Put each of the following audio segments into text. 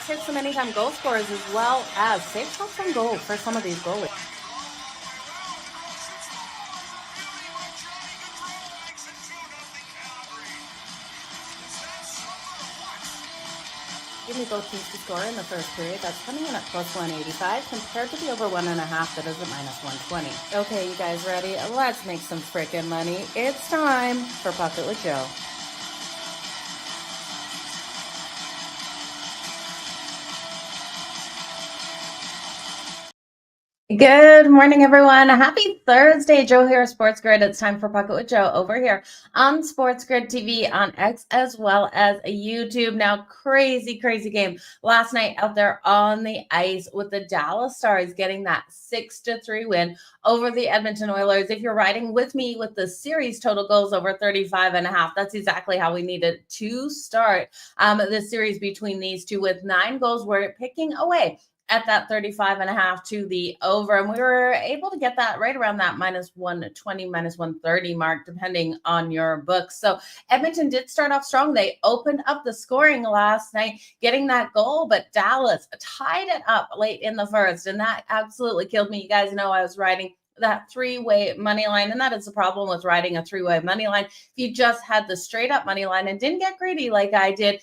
hit some anytime goal scorers as well as safe shots from goal for some of these goalies. Give me both teams to score in the first period. That's coming in at plus 185 compared to the over 1.5 that is at minus 120. Okay, you guys ready? Let's make some freaking money. It's time for Pocket with Jo. Good morning, everyone. Happy Thursday. Jo here of SportsGrid. It's time for Pocket with Jo over here on SportsGrid TV on X as well as YouTube. Now, crazy game last night out there on the ice with the Dallas Stars getting that 6-3 win over the Edmonton Oilers. If you're riding with me with the series total goals over 35.5, that's exactly how we needed to start the series between these two with 9 goals. We're picking away at that 35.5 to the over. And we were able to get that right around that minus 120, minus 130 mark, depending on your book. So Edmonton did start off strong. They opened up the scoring last night, getting that goal, but Dallas tied it up late in the first. And that absolutely killed me. You guys know I was riding that 3-way money line, and that is the problem with riding a 3-way money line. If you just had the straight up money line and didn't get greedy like I did,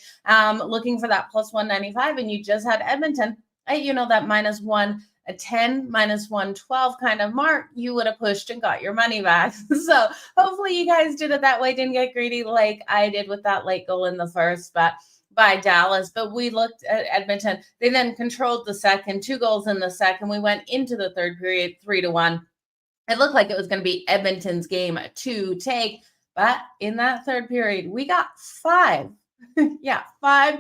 looking for that plus 195, and you just had Edmonton, that minus 110, minus 112 kind of mark, you would have pushed and got your money back. So hopefully you guys did it that way, didn't get greedy like I did with that late goal in the first, but by Dallas. But we looked at Edmonton. They then controlled the second, 2 goals in the second. We went into the third period 3-1. It looked like it was going to be Edmonton's game to take, but in that third period, we got 5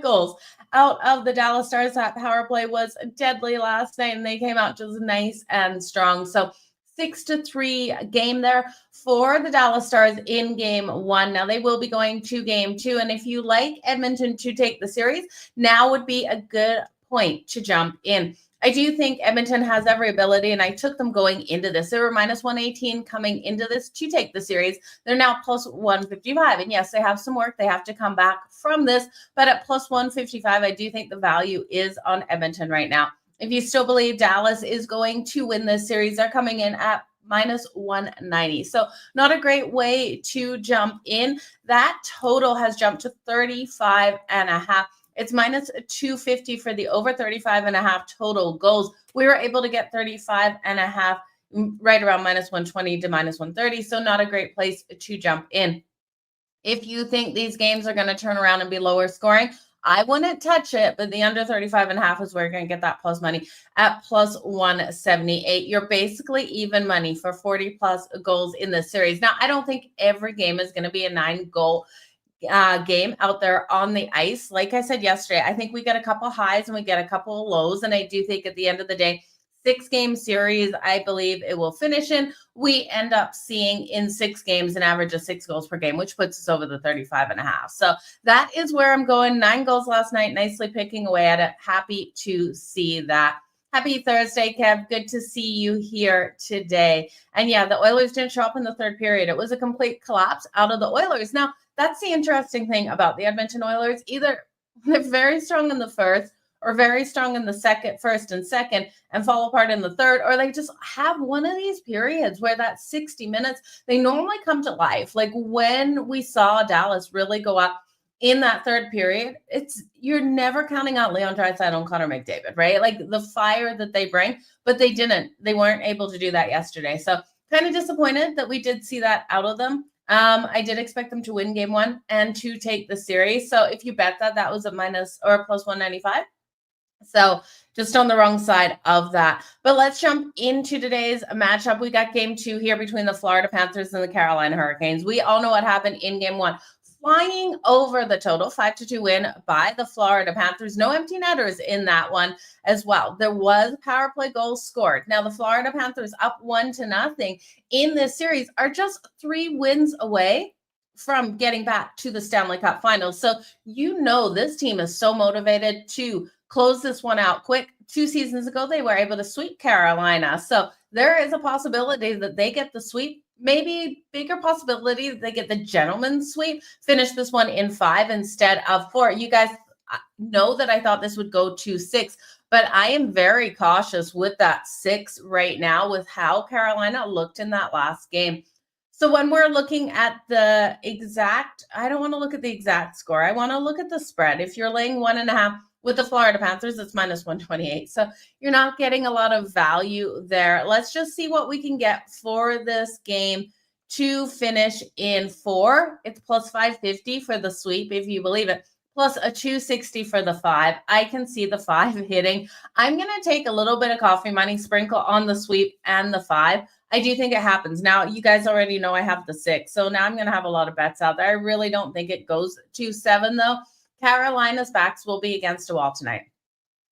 goals out of the Dallas Stars. That power play was deadly last night, and they came out just nice and strong. So 6-3 game there for the Dallas Stars in game 1. Now they will be going to game 2. And if you like Edmonton to take the series, now would be a good point to jump in. I do think Edmonton has every ability, and I took them going into this. They were minus 118 coming into this to take the series. They're now plus 155. And yes, they have some work. They have to come back from this. But at plus 155, I do think the value is on Edmonton right now. If you still believe Dallas is going to win this series, they're coming in at minus 190. So not a great way to jump in. That total has jumped to 35.5. It's minus 250 for the over 35.5 total goals. We were able to get 35.5 right around minus 120 to minus 130. So not a great place to jump in. If you think these games are going to turn around and be lower scoring, I wouldn't touch it, but the under 35.5 is where you're going to get that plus money at plus 178. You're basically even money for 40 plus goals in this series. Now, I don't think every game is going to be a 9-goal game out there on the ice. Like I said yesterday, I think we get a couple highs and we get a couple of lows. And I do think at the end of the day, 6-game series, I believe it will finish in. We end up seeing in 6 games an average of 6 goals per game, which puts us over the 35.5. So that is where I'm going. 9 goals last night, nicely picking away at it. Happy to see that. Happy Thursday, Kev. Good to see you here today. And yeah, the Oilers didn't show up in the third period. It was a complete collapse out of the Oilers. Now, that's the interesting thing about the Edmonton Oilers. Either they're very strong in the first or very strong in the first and second, and fall apart in the third, or they just have one of these periods where that 60 minutes, they normally come to life. Like when we saw Dallas really go up in that third period, you're never counting out Leon Draisaitl and Connor McDavid, right? Like the fire that they bring, but they weren't able to do that yesterday. So kind of disappointed that we did see that out of them. I did expect them to win game 1 and to take the series. So if you bet that was a minus or a plus 195. So just on the wrong side of that. But let's jump into today's matchup. We got game 2 here between the Florida Panthers and the Carolina Hurricanes. We all know what happened in game 1. Flying over the total, 5-2 win by the Florida Panthers. No empty netters in that one as well. There was power play goals scored. Now, the Florida Panthers up 1-0 in this series are just 3 wins away from getting back to the Stanley Cup Finals. So this team is so motivated to close this one out quick. 2 seasons ago, they were able to sweep Carolina. So there is a possibility that they get the sweep. Maybe bigger possibility that they get the gentleman's sweep, finish this one in 5 instead of 4. You guys, know that I thought this would go to 6, but I am very cautious with that 6 right now with how Carolina looked in that last game. So when we're looking at the exact, I don't want to look at the exact score. I want to look at the spread. If you're laying 1.5 with the Florida Panthers, it's minus 128. So you're not getting a lot of value there. Let's just see what we can get for this game to finish in 4. It's plus 550 for the sweep, if you believe it, plus a 260 for the 5. I can see the 5 hitting. I'm going to take a little bit of coffee money sprinkle on the sweep and the 5. I do think it happens. Now, you guys already know I have the 6, so now I'm going to have a lot of bets out there. I really don't think it goes to 7, though. Carolina's backs will be against a wall tonight.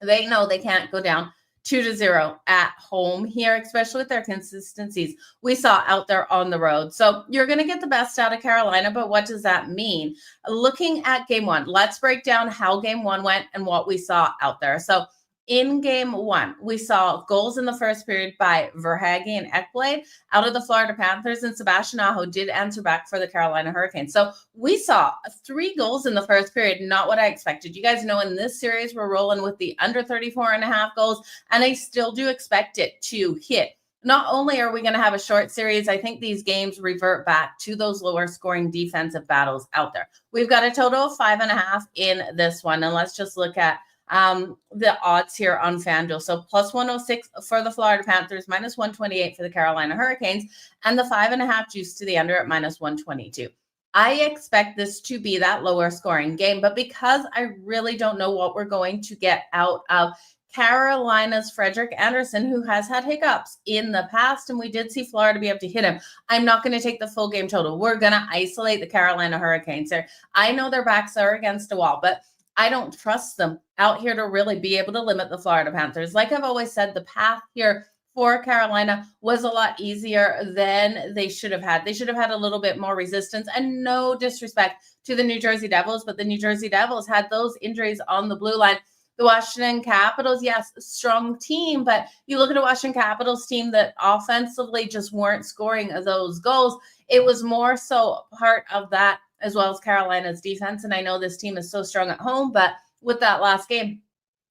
They know they can't go down 2-0 at home here, especially with their consistencies we saw out there on the road. So you're going to get the best out of Carolina, but what does that mean? Looking at game 1, let's break down how game 1 went and what we saw out there. So in game 1, we saw goals in the first period by Verhaeghe and Ekblad out of the Florida Panthers, and Sebastian Aho did answer back for the Carolina Hurricanes. So we saw 3 goals in the first period, not what I expected. You guys know in this series, we're rolling with the under 34.5 goals, and I still do expect it to hit. Not only are we going to have a short series, I think these games revert back to those lower scoring defensive battles out there. We've got a total of 5.5 in this one, and let's just look at the odds here on FanDuel. So plus 106 for the Florida Panthers, minus 128 for the Carolina Hurricanes, and the 5.5 juice to the under at minus 122. I expect this to be that lower scoring game, but because I really don't know what we're going to get out of Carolina's Frederik Andersen, who has had hiccups in the past, and we did see Florida be able to hit him, I'm not going to take the full game total. We're going to isolate the Carolina Hurricanes here. I know their backs are against a wall, but I don't trust them out here to really be able to limit the Florida Panthers. Like I've always said, the path here for Carolina was a lot easier than they should have had. They should have had a little bit more resistance, and no disrespect to the New Jersey Devils, but the New Jersey Devils had those injuries on the blue line. The Washington Capitals, yes, strong team, but you look at a Washington Capitals team that offensively just weren't scoring those goals. It was more so part of that, as well as Carolina's defense. And I know this team is so strong at home, but with that last game,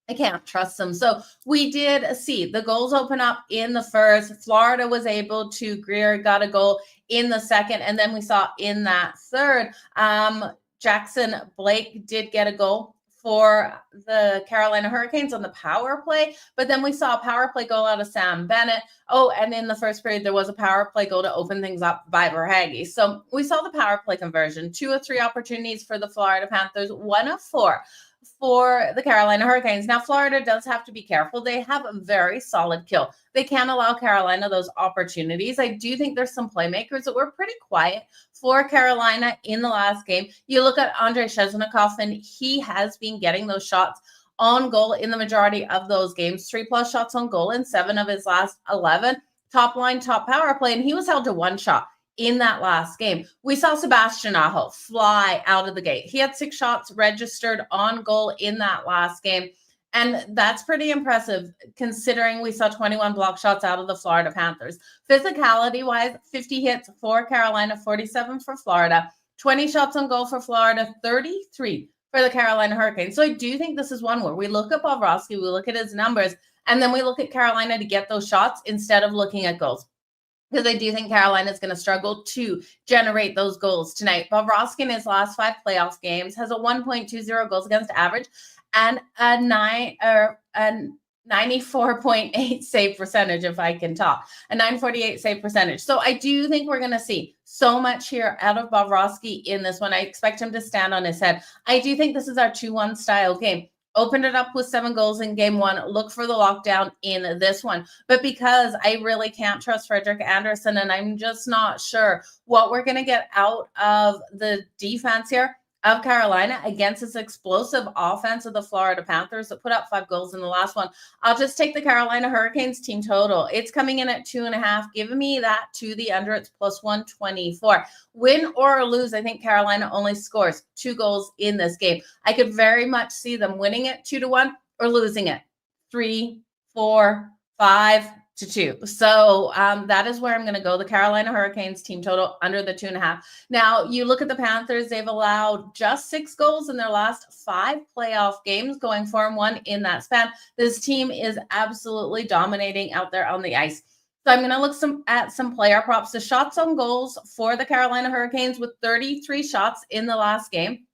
I can't trust them. So we did see the goals open up in the first. Florida was able to, Greer got a goal in the second. And then we saw in that third, Jackson Blake did get a goal for the Carolina Hurricanes on the power play, but then we saw a power play goal out of Sam Bennett. Oh, and in the first period, there was a power play goal to open things up by Verhaeghe. So we saw the power play conversion, 2 of 3 opportunities for the Florida Panthers, 1 of 4 for the Carolina Hurricanes. Now, Florida does have to be careful. They have a very solid kill. They can't allow Carolina those opportunities. I do think there's some playmakers that were pretty quiet for Carolina in the last game. You look at Andrei Shezhnikov, and he has been getting those shots on goal in the majority of those games, 3+ shots on goal in 7 of his last 11. Top line, top power play, and he was held to 1 shot in that last game. We saw Sebastian Aho fly out of the gate. He had 6 shots registered on goal in that last game. And that's pretty impressive considering we saw 21 block shots out of the Florida Panthers. Physicality-wise, 50 hits for Carolina, 47 for Florida, 20 shots on goal for Florida, 33 for the Carolina Hurricanes. So I do think this is one where we look at Bobrovsky, we look at his numbers, and then we look at Carolina to get those shots instead of looking at goals. Because I do think Carolina is going to struggle to generate those goals tonight. Bobrovsky in his last 5 playoff games has a 1.20 goals against average and a 94.8 save percentage, if I can talk, a 948 save percentage. So I do think we're going to see so much here out of Bobrovsky in this one. I expect him to stand on his head. I do think this is our 2-1 style game. Opened it up with 7 goals in game 1. Look for the lockdown in this one. But because I really can't trust Frederik Andersen, and I'm just not sure what we're going to get out of the defense here of Carolina against this explosive offense of the Florida Panthers that put up 5 goals in the last one, I'll just take the Carolina Hurricanes team total. It's coming in at 2.5. Give me that to the under. It's plus 124. Win or lose, I think Carolina only scores 2 goals in this game. I could very much see them winning it 2-1 or losing it 3, 4, 5. to 2. So that is where I'm going to go. The Carolina Hurricanes team total under the 2.5. Now, you look at the Panthers, they've allowed just 6 goals in their last 5 playoff games, going 4-1 in that span. This team is absolutely dominating out there on the ice. So I'm going to look at some player props. The shots on goals for the Carolina Hurricanes with 33 shots in the last game,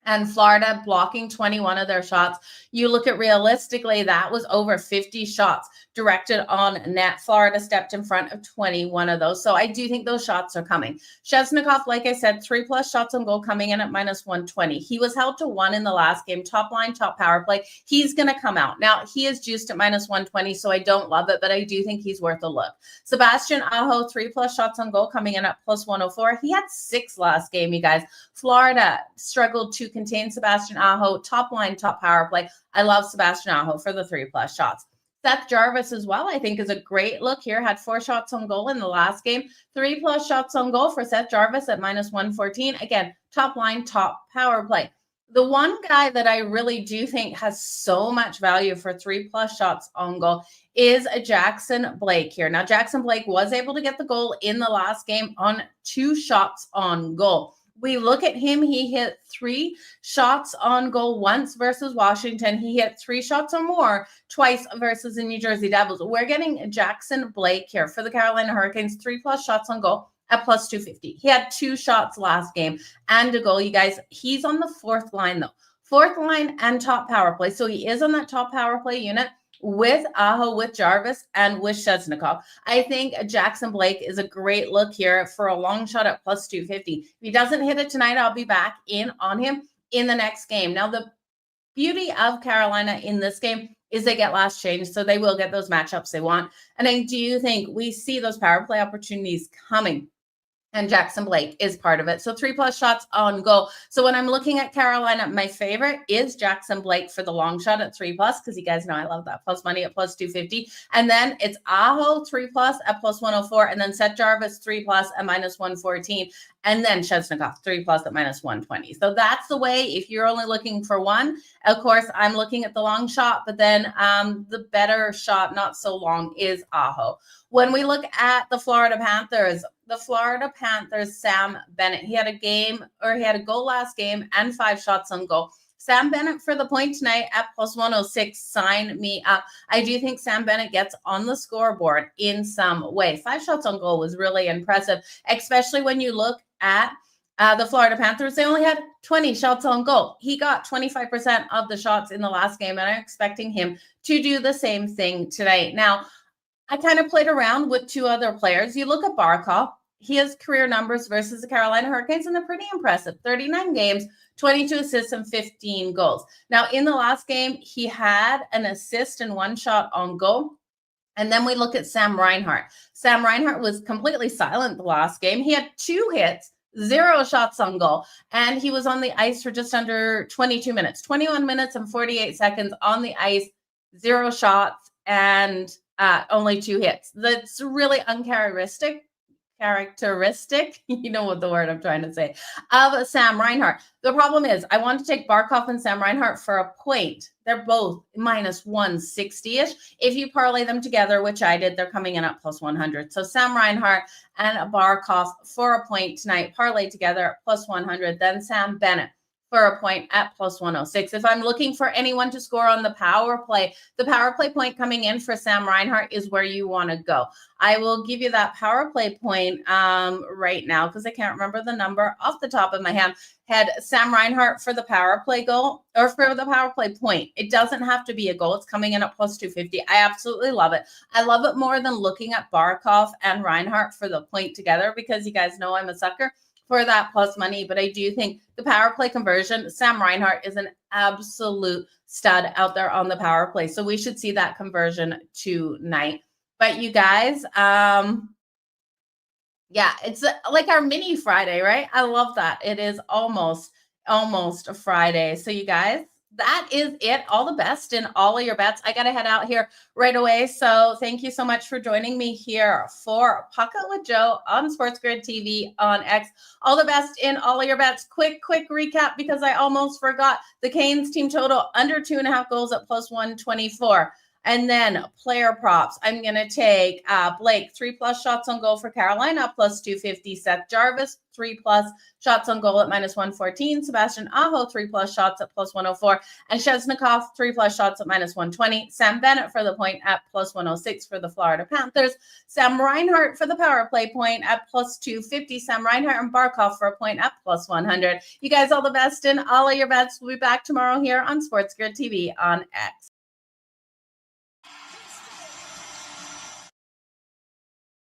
and Florida blocking 21 of their shots. You look at realistically, that was over 50 shots directed on net. Florida stepped in front of 21 of those. So I do think those shots are coming. Svechnikov, like I said, 3+ shots on goal coming in at -120. He was held to 1 in the last game. Top line, top power play. He's going to come out. Now, he is juiced at -120, so I don't love it, but I do think he's worth a look. Sebastian Aho, 3+ shots on goal coming in at +104. He had 6 last game, you guys. Florida struggled to contain Sebastian Aho, top line, top power play. I love Sebastian Aho for the 3+ shots. Seth Jarvis as well, I think, is a great look here. Had 4 shots on goal in the last game. 3+ shots on goal for Seth Jarvis at -114. Again, top line, top power play. The one guy that I really do think has so much value for 3+ shots on goal is Jackson Blake here. Now, Jackson Blake was able to get the goal in the last game on 2 shots on goal. We look at him, he hit 3 shots on goal once versus Washington. He hit 3 shots or more twice versus the New Jersey Devils. We're getting Jackson Blake here for the Carolina Hurricanes, 3+ shots on goal at +250. He had 2 shots last game and a goal, you guys. He's on the 4th line, though. 4th line and top power play. So he is on that top power play unit with Aho, with Jarvis, and with Svechnikov. I think Jackson Blake is a great look here for a long shot at +250. If he doesn't hit it tonight, I'll be back in on him in the next game. Now, the beauty of Carolina in this game is they get last change, so they will get those matchups they want. And I do think we see those power play opportunities coming. And Jackson Blake is part of it. So 3+ shots on goal. So when I'm looking at Carolina, my favorite is Jackson Blake for the long shot at 3+, because you guys know I love that plus money at +250. And then it's Aho 3+ at +104. And then Seth Jarvis 3+ at -114. And then Svechnikov 3+ at -120. So that's the way if you're only looking for one. Of course, I'm looking at the long shot, but then the better shot, not so long, is Aho. When we look at the Florida Panthers, Sam Bennett, he had a goal last game and 5 shots on goal. Sam Bennett for the point tonight at +106. Sign me up. I do think Sam Bennett gets on the scoreboard in some way. 5 shots on goal was really impressive, especially when you look at the Florida Panthers. They only had 20 shots on goal. He got 25% of the shots in the last game, and I'm expecting him to do the same thing tonight. Now, I kind of played around with 2 other players. You look at Barkov. He has career numbers versus the Carolina Hurricanes, and they're pretty impressive. 39 games, 22 assists, and 15 goals. Now, in the last game, he had an assist and 1 shot on goal. And then we look at Sam Reinhart. Sam Reinhart was completely silent the last game. He had 2 hits, 0 shots on goal, and he was on the ice for just under 22 minutes. 21 minutes and 48 seconds on the ice, 0 shots, and only 2 hits. That's really uncharacteristic, you know what the word I'm trying to say, of Sam Reinhart. The problem is I want to take Barkov and Sam Reinhart for a point. They're both -160-ish. If you parlay them together, which I did, they're coming in at +100. So Sam Reinhart and Barkov for a point tonight, parlay together at +100. Then Sam Bennett for a point at +106. If I'm looking for anyone to score on the power play point coming in for Sam Reinhart is where you want to go. I will give you that power play point right now because I can't remember the number off the top of my head. Sam Reinhart for the power play goal or for the power play point. It doesn't have to be a goal. It's coming in at +250. I absolutely love it. I love it more than looking at Barkov and Reinhart for the point together because you guys know I'm a sucker for that plus money. But I do think the power play conversion, Sam Reinhart is an absolute stud out there on the power play. So we should see that conversion tonight. But you guys, yeah, it's like our mini Friday, right? I love that. It is almost a Friday. So you guys, that is it. All the best in all of your bets. I got to head out here right away. So thank you so much for joining me here for Pocket with Jo on SportsGrid TV on X. All the best in all of your bets. Quick recap because I almost forgot. The Canes team total under 2.5 goals at +124. And then player props. I'm going to take Blake, 3+ shots on goal for Carolina, plus 250. Seth Jarvis, 3+ shots on goal at -114. Sebastian Aho, 3+ shots at plus 104. And Chesnikov, 3+ shots at -120. Sam Bennett for the point at plus 106 for the Florida Panthers. Sam Reinhart for the power play point at plus 250. Sam Reinhart and Barkov for a point at plus 100. You guys, all the best in all of your bets. We'll be back tomorrow here on SportsGrid TV on X.